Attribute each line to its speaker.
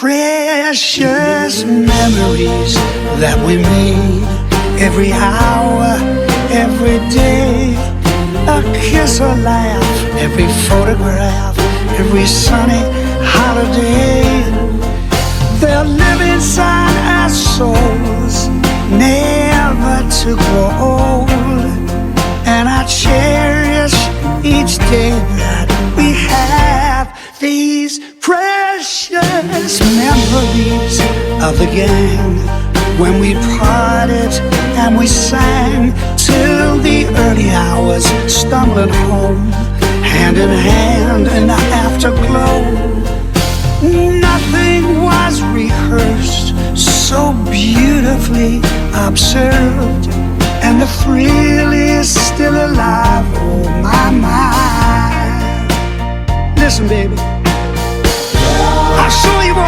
Speaker 1: Precious memories that we made, every hour, every day, a kiss or laugh, every photograph, every sunny holiday. They'll live inside our souls, never to grow old. And I cherish each day that we have these precious memories of the gang, when we parted and we sang till the early hours, stumbling home, hand in hand in the afterglow. Nothing was rehearsed, so beautifully observed, and the thrill is still alive, oh my mind. Listen, baby, I'll show you what